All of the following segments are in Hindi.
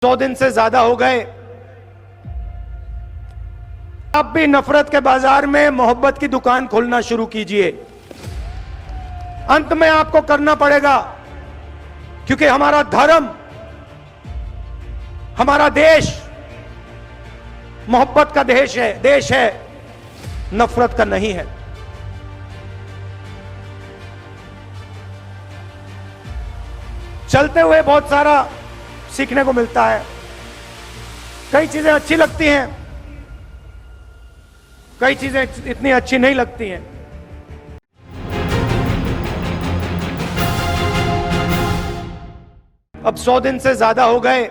100 दिन से ज्यादा हो गए। आप भी नफरत के बाजार में मोहब्बत की दुकान खोलना शुरू कीजिए। अंत में आपको करना पड़ेगा, क्योंकि हमारा धर्म, हमारा देश मोहब्बत का देश है, नफरत का नहीं है। चलते हुए बहुत सारा सीखने को मिलता है। कई चीजें अच्छी लगती हैं, कई चीजें इतनी अच्छी नहीं लगती हैं। अब 100 दिन से ज्यादा हो गए।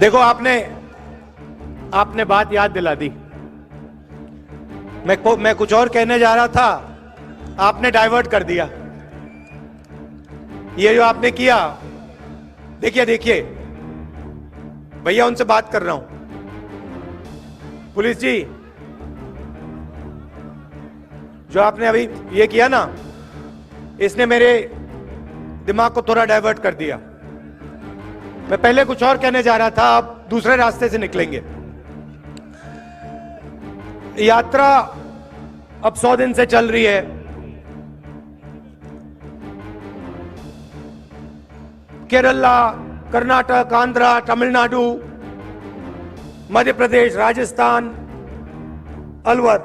देखो, आपने बात याद दिला दी। मैं कुछ और कहने जा रहा था, आपने डाइवर्ट कर दिया। ये जो आपने किया, देखिए भैया, उनसे बात कर रहा हूं। पुलिस जी, जो आपने अभी ये किया ना, इसने मेरे दिमाग को थोड़ा डाइवर्ट कर दिया। मैं पहले कुछ और कहने जा रहा था, आप दूसरे रास्ते से निकलेंगे। यात्रा अब 100 दिन से चल रही है। केरला, कर्नाटक, आंध्रा, तमिलनाडु, मध्य प्रदेश, राजस्थान, अलवर।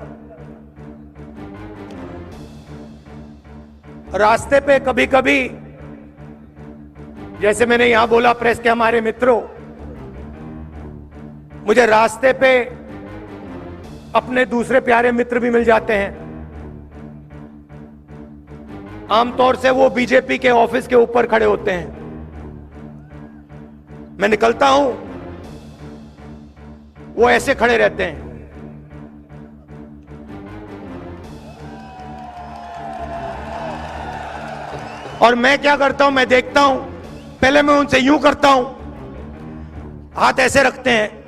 रास्ते पे कभी कभी, जैसे मैंने यहां बोला, प्रेस के हमारे मित्रों, मुझे रास्ते पे अपने दूसरे प्यारे मित्र भी मिल जाते हैं। आमतौर से वो बीजेपी के ऑफिस के ऊपर खड़े होते हैं। मैं निकलता हूं, वो ऐसे खड़े रहते हैं। और मैं क्या करता हूं, मैं देखता हूं, पहले मैं उनसे यूं करता हूं, हाथ ऐसे रखते हैं।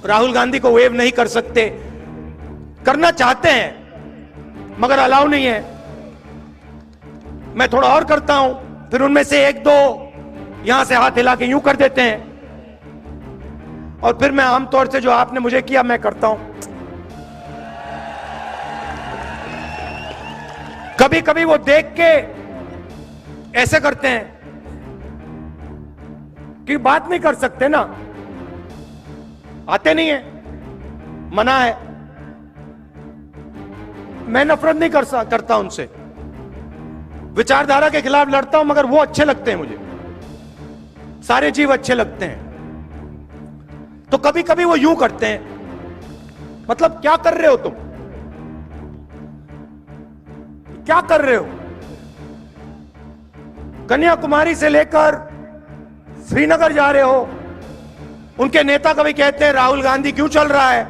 राहुल गांधी को वेव नहीं कर सकते, करना चाहते हैं मगर अलाउ नहीं है। मैं थोड़ा और करता हूं, फिर उनमें से एक दो यहां से हाथ हिला के यूं कर देते हैं, और फिर मैं आमतौर से जो आपने मुझे किया मैं करता हूं। कभी कभी वो देख के ऐसे करते हैं कि बात नहीं कर सकते ना, आते नहीं है, मना है। मैं नफरत नहीं करता उनसे, विचारधारा के खिलाफ लड़ता हूं, मगर वो अच्छे लगते हैं मुझे, सारे जीव अच्छे लगते हैं। तो कभी कभी वो यूं करते हैं, मतलब क्या कर रहे हो तुम, क्या कर रहे हो? कन्याकुमारी से लेकर श्रीनगर जा रहे हो। उनके नेता कभी कहते हैं राहुल गांधी क्यों चल रहा है।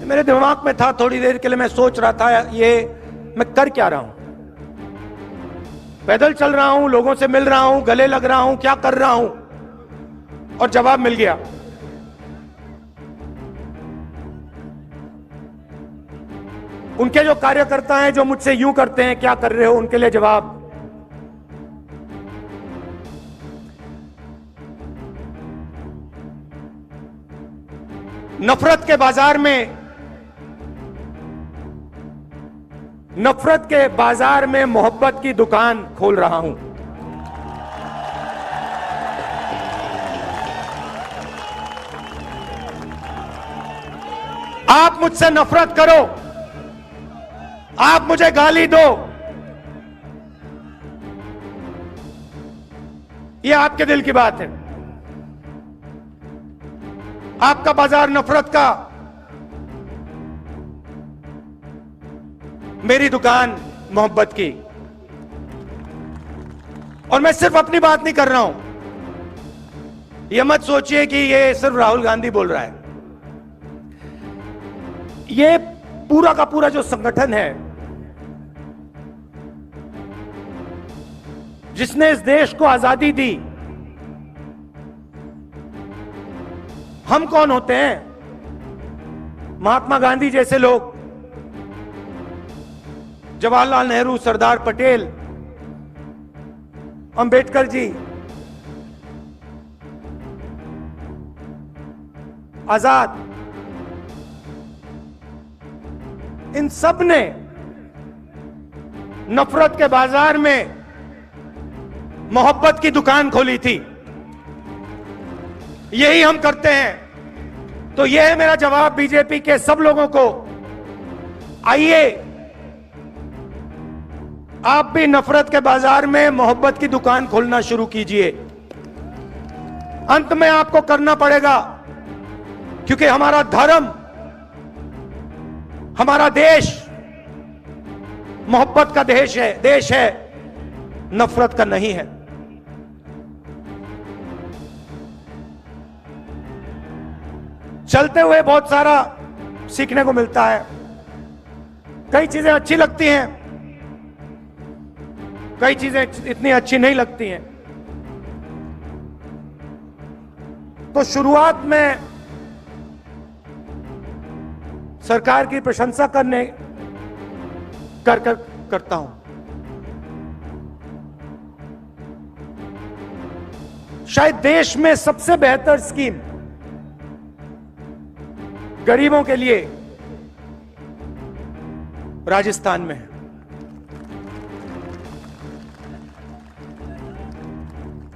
मेरे दिमाग में था, थोड़ी देर के लिए मैं सोच रहा था, ये मैं कर क्या रहा हूं? पैदल चल रहा हूं, लोगों से मिल रहा हूं, गले लग रहा हूं, क्या कर रहा हूं? और जवाब मिल गया। उनके जो कार्यकर्ता हैं, जो मुझसे यूं करते हैं, क्या कर रहे हो, उनके लिए जवाब। नफरत के बाजार में मोहब्बत की दुकान खोल रहा हूं। आप मुझसे नफरत करो, आप मुझे गाली दो, यह आपके दिल की बात है। आपका बाजार नफरत का, मेरी दुकान मोहब्बत की। और मैं सिर्फ अपनी बात नहीं कर रहा हूं, यह मत सोचिए कि यह सिर्फ राहुल गांधी बोल रहा है। यह पूरा का पूरा जो संगठन है, जिसने इस देश को आजादी दी, हम कौन होते हैं? महात्मा गांधी जैसे लोग जवाहरलाल नेहरू, सरदार पटेल, अंबेडकर जी, आजाद, इन सब ने नफरत के बाजार में मोहब्बत की दुकान खोली थी। यही हम करते हैं। तो यह है मेरा जवाब बीजेपी के सब लोगों को। आइए आप भी नफरत के बाजार में मोहब्बत की दुकान खोलना शुरू कीजिए। अंत में आपको करना पड़ेगा, क्योंकि हमारा धर्म, हमारा देश मोहब्बत का देश है, नफरत का नहीं है। चलते हुए बहुत सारा सीखने को मिलता है। कई चीजें अच्छी लगती हैं, कई चीजें इतनी अच्छी नहीं लगती हैं। तो शुरुआत में सरकार की प्रशंसा करता हूं। शायद देश में सबसे बेहतर स्कीम गरीबों के लिए राजस्थान में है।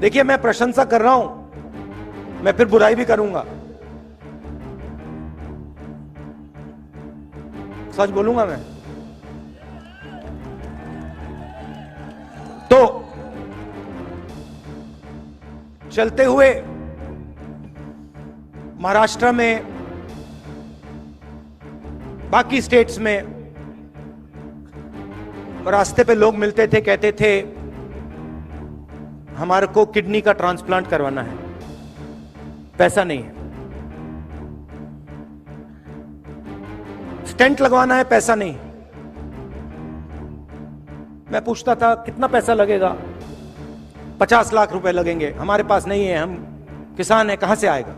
देखिए, मैं प्रशंसा कर रहा हूं, मैं फिर बुराई भी करूंगा, सच बोलूंगा मैं। तो चलते हुए महाराष्ट्र में, बाकी स्टेट्स में रास्ते पे लोग मिलते थे, कहते थे हमारे को किडनी का ट्रांसप्लांट करवाना है, पैसा नहीं है। स्टेंट लगवाना है, पैसा नहीं। मैं पूछता था कितना पैसा लगेगा? 50 लाख रुपए लगेंगे। हमारे पास नहीं है, हम किसान हैं, कहां से आएगा?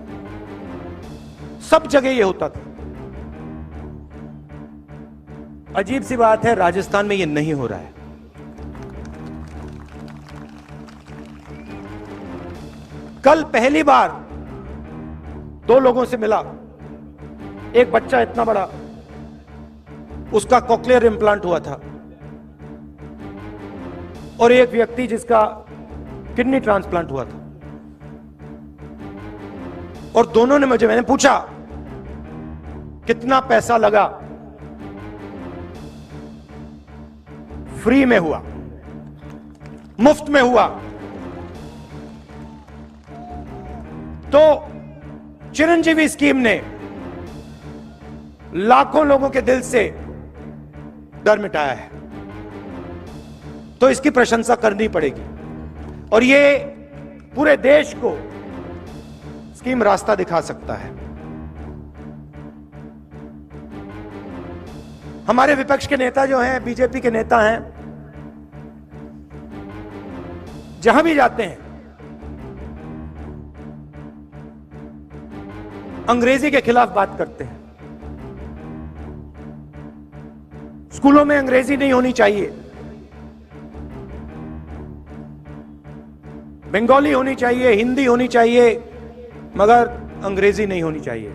सब जगह ये होता था। अजीब सी बात है, राजस्थान में ये नहीं हो रहा है। कल पहली बार 2 लोगों से मिला। एक बच्चा इतना बड़ा, उसका कॉक्लियर इंप्लांट हुआ था, और एक व्यक्ति जिसका किडनी ट्रांसप्लांट हुआ था। और दोनों ने मैंने पूछा कितना पैसा लगा? फ्री में हुआ, मुफ्त में हुआ। तो चिरंजीवी स्कीम ने लाखों लोगों के दिल से डर मिटाया है, तो इसकी प्रशंसा करनी पड़ेगी। और ये पूरे देश को स्कीम रास्ता दिखा सकता है। हमारे विपक्ष के नेता जो हैं, बीजेपी के नेता हैं, जहां भी जाते हैं अंग्रेजी के खिलाफ बात करते हैं। स्कूलों में अंग्रेजी नहीं होनी चाहिए, बंगाली होनी चाहिए, हिंदी होनी चाहिए, मगर अंग्रेजी नहीं होनी चाहिए।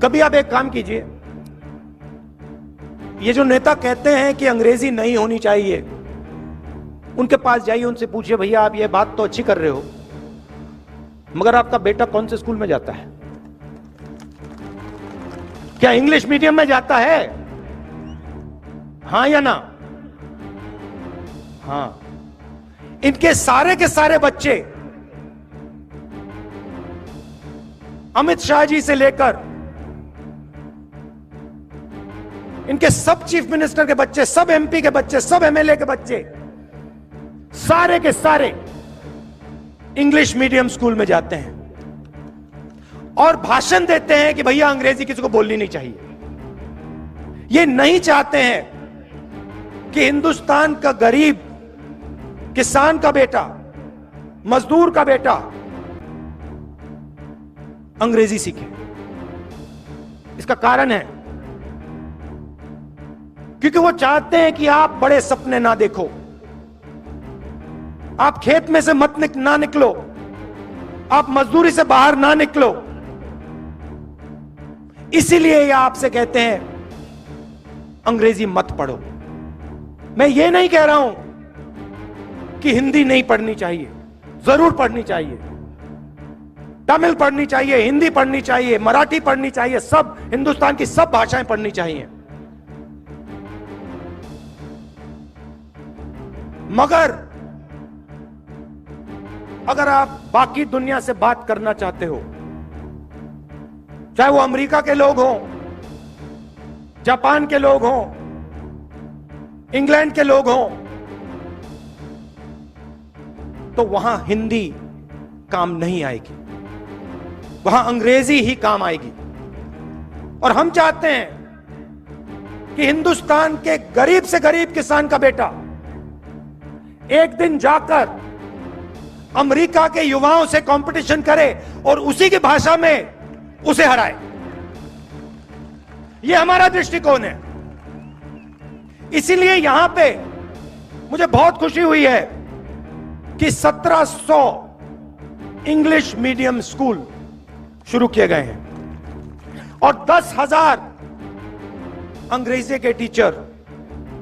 कभी आप एक काम कीजिए, ये जो नेता कहते हैं कि अंग्रेजी नहीं होनी चाहिए, उनके पास जाइए, उनसे पूछिए भैया आप ये बात तो अच्छी कर रहे हो, मगर आपका बेटा कौन से स्कूल में जाता है? क्या इंग्लिश मीडियम में जाता है? हां या ना? हां। इनके सारे के सारे बच्चे अमित शाह जी से लेकर इनके सब चीफ मिनिस्टर के बच्चे, सब एमपी के बच्चे, सब एमएलए के बच्चे, सारे के सारे इंग्लिश मीडियम स्कूल में जाते हैं और भाषण देते हैं कि भैया अंग्रेजी किसी को बोलनी नहीं चाहिए। ये नहीं चाहते हैं कि हिंदुस्तान का गरीब, किसान का बेटा, मजदूर का बेटा अंग्रेजी सीखे। इसका कारण है क्योंकि वो चाहते हैं कि आप बड़े सपने ना देखो, आप खेत में से ना निकलो, आप मजदूरी से बाहर ना निकलो। इसीलिए ये आपसे कहते हैं अंग्रेजी मत पढ़ो। मैं ये नहीं कह रहा हूं कि हिंदी नहीं पढ़नी चाहिए, जरूर पढ़नी चाहिए। तमिल पढ़नी चाहिए, हिंदी पढ़नी चाहिए, मराठी पढ़नी चाहिए, सब हिंदुस्तान की सब भाषाएं पढ़नी चाहिए। मगर अगर आप बाकी दुनिया से बात करना चाहते हो, चाहे वो अमेरिका के लोग हों, जापान के लोग हों, इंग्लैंड के लोग हों, तो वहां हिंदी काम नहीं आएगी, वहां अंग्रेजी ही काम आएगी। और हम चाहते हैं कि हिंदुस्तान के गरीब से गरीब किसान का बेटा एक दिन जाकर अमेरिका के युवाओं से कंपटीशन करे और उसी की भाषा में उसे हराए। यह हमारा दृष्टिकोण है। इसीलिए यहां पे मुझे बहुत खुशी हुई है कि 1700 इंग्लिश मीडियम स्कूल शुरू किए गए हैं और 10,000 अंग्रेजी के टीचर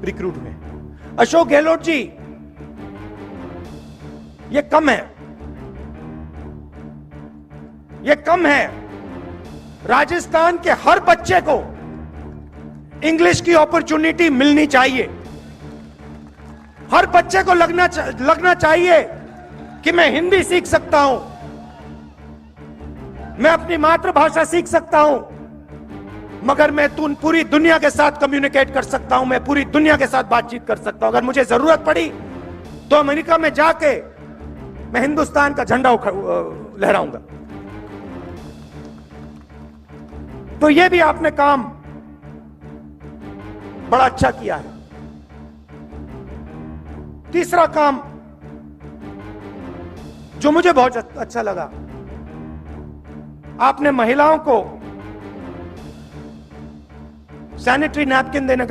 रिक्रूट हुए। अशोक गहलोत जी, ये कम है, ये कम है। राजस्थान के हर बच्चे को इंग्लिश की अपॉर्चुनिटी मिलनी चाहिए। हर बच्चे को लगना चाहिए कि मैं हिंदी सीख सकता हूं, मैं अपनी मातृभाषा सीख सकता हूं, मगर मैं पूरी दुनिया के साथ कम्युनिकेट कर सकता हूं, मैं पूरी दुनिया के साथ बातचीत कर सकता हूं। अगर मुझे जरूरत पड़ी तो अमेरिका में जाके मैं हिंदुस्तान का झंडा लहराऊंगा। तो यह भी आपने काम बड़ा अच्छा किया है। तीसरा काम जो मुझे बहुत अच्छा लगा, आपने महिलाओं को सैनिटरी नैपकिन देने का